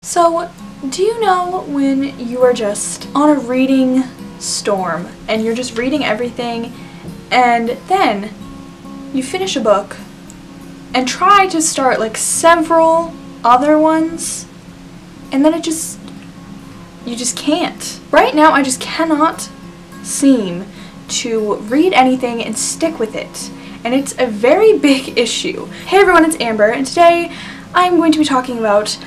So, do you know when you are just on a reading storm and you're just reading everything and then you finish a book and try to start like several other ones and then you just can't. Right now I just cannot seem to read anything and stick with it, and it's a very big issue. Hey everyone, it's Amber, and today I'm going to be talking about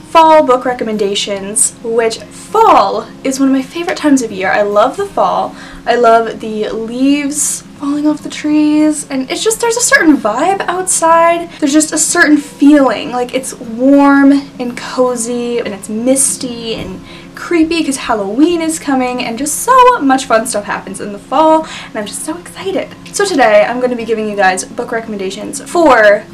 fall book recommendations, which fall is one of my favorite times of year. I love the fall. I love the leaves falling off the trees, and it's just, there's a certain vibe outside. There's just a certain feeling, like it's warm and cozy and it's misty and creepy because Halloween is coming, and just so much fun stuff happens in the fall, and I'm just so excited. So today I'm going to be giving you guys book recommendations for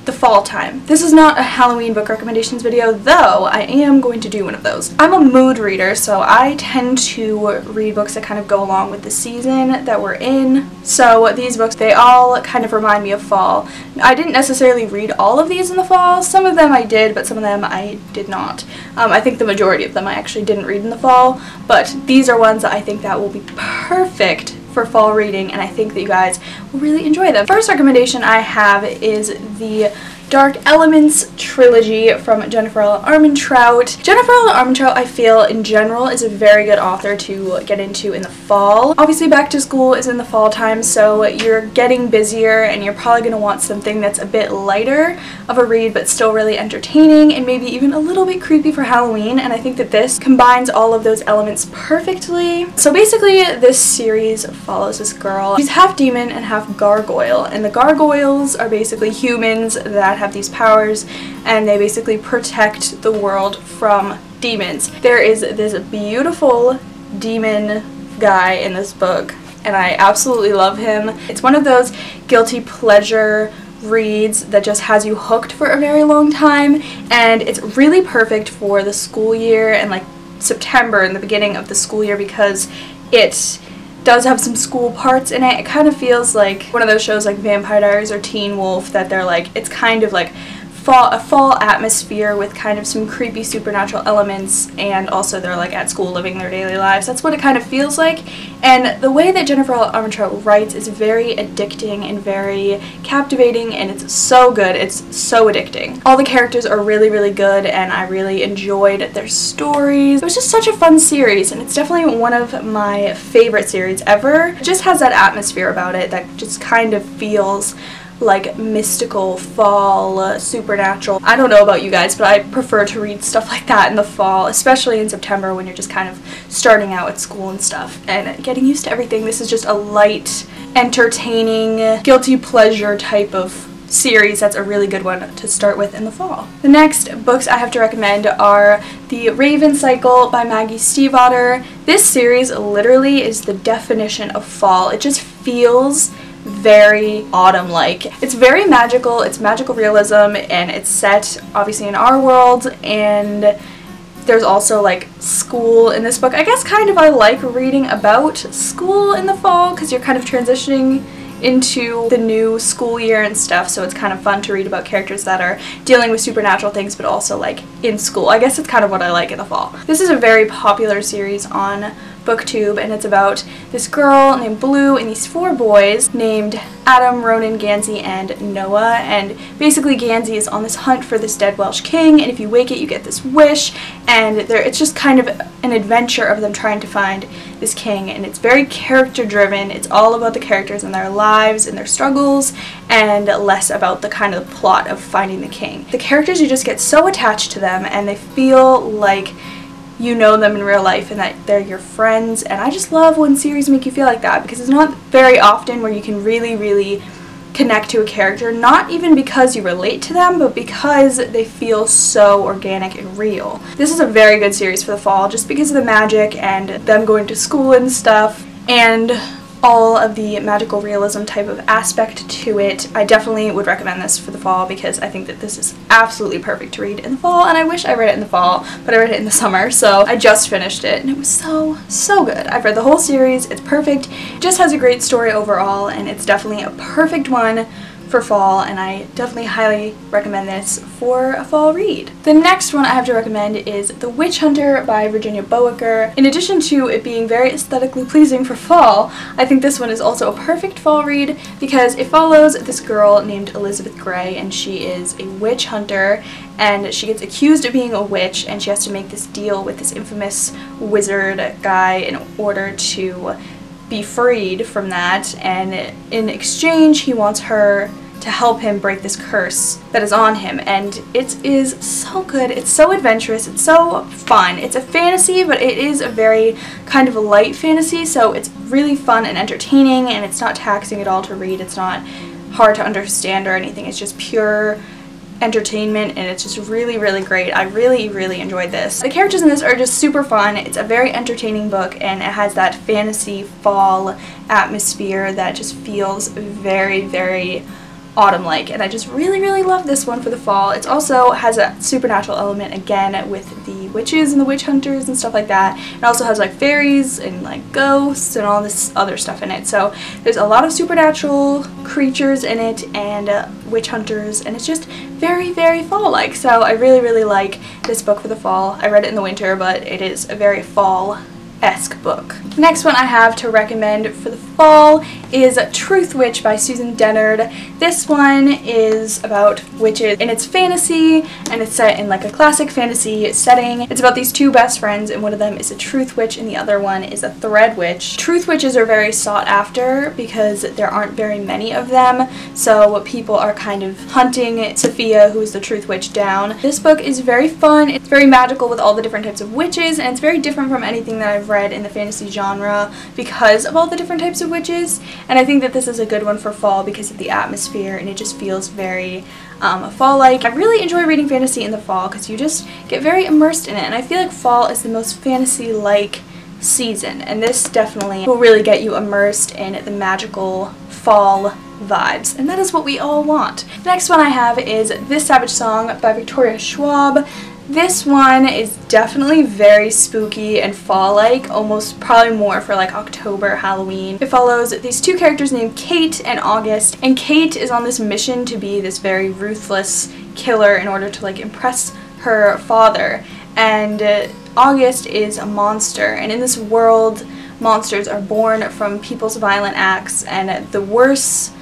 the fall time. This is not a Halloween book recommendations video, though I am going to do one of those. I'm a mood reader, so I tend to read books that kind of go along with the season that we're in. So these books, they all kind of remind me of fall. I didn't necessarily read all of these in the fall. Some of them I did, but some of them I did not. I think the majority of them I actually didn't read in the fall, but these are ones that I think that will be perfect for fall reading, and I think that you guys will really enjoy them. First recommendation I have is the Dark Elements trilogy from Jennifer L. Armentrout. Jennifer L. Armentrout, I feel, in general, is a very good author to get into in the fall. Obviously, back to school is in the fall time, so you're getting busier and you're probably going to want something that's a bit lighter of a read, but still really entertaining and maybe even a little bit creepy for Halloween, and I think that this combines all of those elements perfectly. So basically, this series follows this girl. She's half demon and half gargoyle, and the gargoyles are basically humans that have these powers, and they basically protect the world from demons. There is this beautiful demon guy in this book, and I absolutely love him. It's one of those guilty pleasure reads that just has you hooked for a very long time, and it's really perfect for the school year and like September and the beginning of the school year because it does have some school parts in it. It kind of feels like one of those shows like Vampire Diaries or Teen Wolf, that they're like, it's kind of like a fall atmosphere with kind of some creepy supernatural elements, and also they're like at school living their daily lives. That's what it kind of feels like, and the way that Jennifer L. Armentrout writes is very addicting and very captivating, and it's so good. It's so addicting. All the characters are really, really good, and I really enjoyed their stories. It was just such a fun series, and it's definitely one of my favorite series ever. It just has that atmosphere about it that just kind of feels like mystical, fall, supernatural. I don't know about you guys, but I prefer to read stuff like that in the fall, especially in September when you're just kind of starting out at school and stuff and getting used to everything. This is just a light, entertaining, guilty pleasure type of series that's a really good one to start with in the fall. The next books I have to recommend are The Raven Cycle by Maggie Stiefvater. This series literally is the definition of fall. It just feels very autumn-like. It's very magical, it's magical realism, and it's set obviously in our world, and there's also like school in this book. I guess kind of I like reading about school in the fall because you're kind of transitioning into the new school year and stuff, so it's kind of fun to read about characters that are dealing with supernatural things but also like in school. I guess it's kind of what I like in the fall. This is a very popular series on BookTube, and it's about this girl named Blue and these 4 boys named Adam, Ronan, Gansey, and Noah, and basically Gansey is on this hunt for this dead Welsh king, and if you wake it you get this wish, and it's just kind of an adventure of them trying to find this king, and it's very character driven. It's all about the characters and their lives and their struggles, and less about the kind of plot of finding the king. The characters, you just get so attached to them, and they feel like you know them in real life and that they're your friends, and I just love when series make you feel like that because it's not very often where you can really, really connect to a character, not even because you relate to them, but because they feel so organic and real. This is a very good series for the fall just because of the magic and them going to school and stuff, and all of the magical realism type of aspect to it. I definitely would recommend this for the fall because I think that this is absolutely perfect to read in the fall, and I wish I read it in the fall, but I read it in the summer, so I just finished it, and it was so good. I've read the whole series. It's perfect. It just has a great story overall, and it's definitely a perfect one for fall, and I definitely highly recommend this for a fall read. The next one I have to recommend is The Witch Hunter by Virginia Boaker. In addition to it being very aesthetically pleasing for fall, I think this one is also a perfect fall read because it follows this girl named Elizabeth Grey, and she is a witch hunter, and she gets accused of being a witch, and she has to make this deal with this infamous wizard guy in order to be freed from that, and in exchange he wants her to help him break this curse that is on him. And it is so good, it's so adventurous, it's so fun. It's a fantasy, but it is a very kind of a light fantasy, so it's really fun and entertaining, and it's not taxing at all to read. It's not hard to understand or anything. It's just pure entertainment, and it's just really, really great. I really, really enjoyed this. The characters in this are just super fun. It's a very entertaining book, and it has that fantasy fall atmosphere that just feels very, very autumn-like, and I just really, really love this one for the fall. It also has a supernatural element again with the witches and the witch hunters and stuff like that. It also has like fairies and like ghosts and all this other stuff in it. So there's a lot of supernatural creatures in it and witch hunters, and it's just very, very fall-like. So I really, really like this book for the fall. I read it in the winter, but it is a very fall-esque book. The next one I have to recommend for the fall is Truth Witch by Susan Dennard. This one is about witches, and it's fantasy, and it's set in like a classic fantasy setting. It's about these two best friends, and one of them is a truth witch and the other one is a thread witch. Truth witches are very sought after because there aren't very many of them, so people are kind of hunting Sophia, who is the truth witch, down. This book is very fun. It's very magical with all the different types of witches, and it's very different from anything that I've read in the fantasy genre because of all the different types of witches. And I think that this is a good one for fall because of the atmosphere, and it just feels very fall-like. I really enjoy reading fantasy in the fall because you just get very immersed in it, and I feel like fall is the most fantasy-like season, and this definitely will really get you immersed in the magical fall vibes, and that is what we all want. The next one I have is This Savage Song by Victoria Schwab. This one is definitely very spooky and fall-like, almost probably more for like October, Halloween. It follows these two characters named Kate and August, and Kate is on this mission to be this very ruthless killer in order to like impress her father, and August is a monster, and in this world monsters are born from people's violent acts, and the worse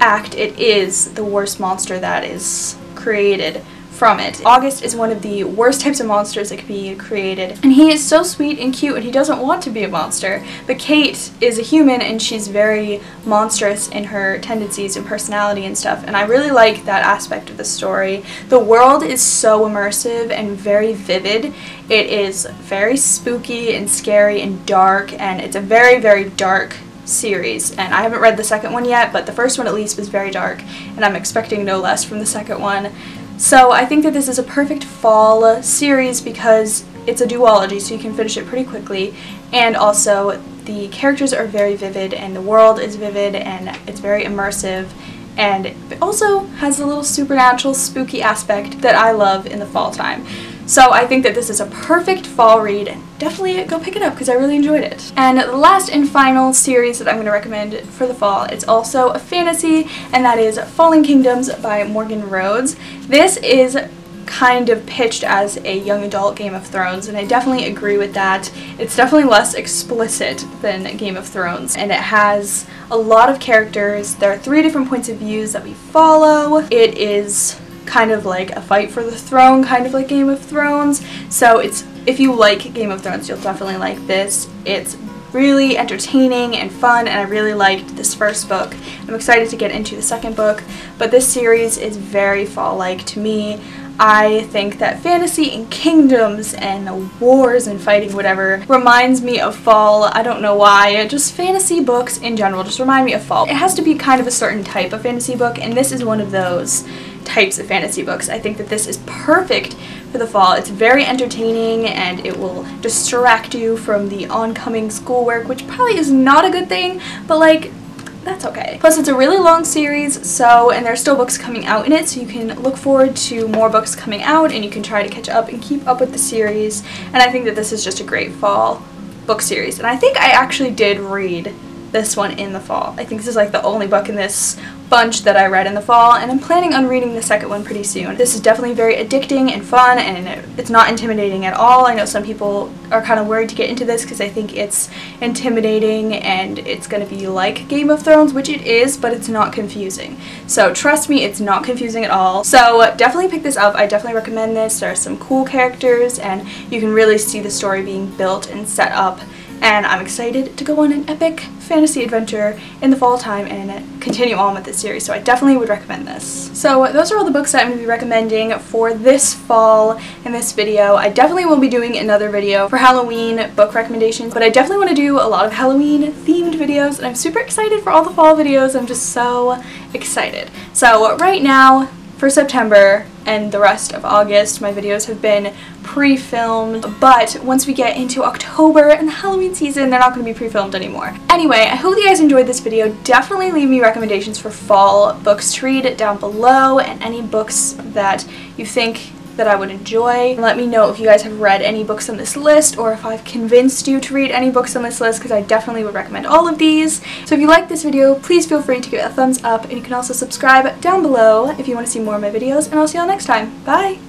act it is, the worse monster that is created from it. August is one of the worst types of monsters that could be created, and he is so sweet and cute, and he doesn't want to be a monster. But Kate is a human, and she's very monstrous in her tendencies and personality and stuff, and I really like that aspect of the story. The world is so immersive and very vivid. It is very spooky and scary and dark, and it's a very, very dark series, and I haven't read the second one yet, but the first one at least was very dark, and I'm expecting no less from the second one. So I think that this is a perfect fall series because it's a duology, so you can finish it pretty quickly, and also the characters are very vivid, and the world is vivid, and it's very immersive, and it also has a little supernatural, spooky aspect that I love in the fall time. So I think that this is a perfect fall read, and definitely go pick it up because I really enjoyed it. And the last and final series that I'm going to recommend for the fall, it's also a fantasy, and that is Falling Kingdoms by Morgan Rhodes. This is kind of pitched as a young adult Game of Thrones, and I definitely agree with that. It's definitely less explicit than Game of Thrones, and it has a lot of characters. There are 3 different points of views that we follow. It is kind of like a fight for the throne, kind of like Game of Thrones. So if you like Game of Thrones, you'll definitely like this. It's really entertaining and fun, and I really liked this first book. I'm excited to get into the second book, but this series is very fall-like to me. I think that fantasy and kingdoms and wars and fighting, whatever, reminds me of fall. I don't know why. Just fantasy books in general just remind me of fall. It has to be kind of a certain type of fantasy book, and this is one of those types of fantasy books. I think that this is perfect for the fall. It's very entertaining, and it will distract you from the oncoming schoolwork, which probably is not a good thing, but like, that's okay. Plus, it's a really long series, and there's still books coming out in it, so you can look forward to more books coming out, and you can try to catch up and keep up with the series. And I think that this is just a great fall book series. And I think I actually did read this one in the fall. I think this is like the only book in this bunch that I read in the fall, and I'm planning on reading the second one pretty soon. This is definitely very addicting and fun, and it's not intimidating at all. I know some people are kind of worried to get into this because they think it's intimidating and it's going to be like Game of Thrones, which it is, but it's not confusing. So trust me, it's not confusing at all. So definitely pick this up. I definitely recommend this. There are some cool characters, and you can really see the story being built and set up. And I'm excited to go on an epic fantasy adventure in the fall time and continue on with this series, so I definitely would recommend this. So those are all the books that I'm going to be recommending for this fall in this video. I definitely will be doing another video for Halloween book recommendations, but I definitely want to do a lot of Halloween themed videos, and I'm super excited for all the fall videos. I'm just so excited. So right now, for September and the rest of August, my videos have been pre-filmed, but once we get into October and the Halloween season, they're not going to be pre-filmed anymore. Anyway, I hope you guys enjoyed this video. Definitely leave me recommendations for fall books to read down below, and any books that you think that I would enjoy. Let me know if you guys have read any books on this list, or if I've convinced you to read any books on this list, because I definitely would recommend all of these. So if you like this video, please feel free to give it a thumbs up, and you can also subscribe down below if you want to see more of my videos, and I'll see y'all next time. Bye!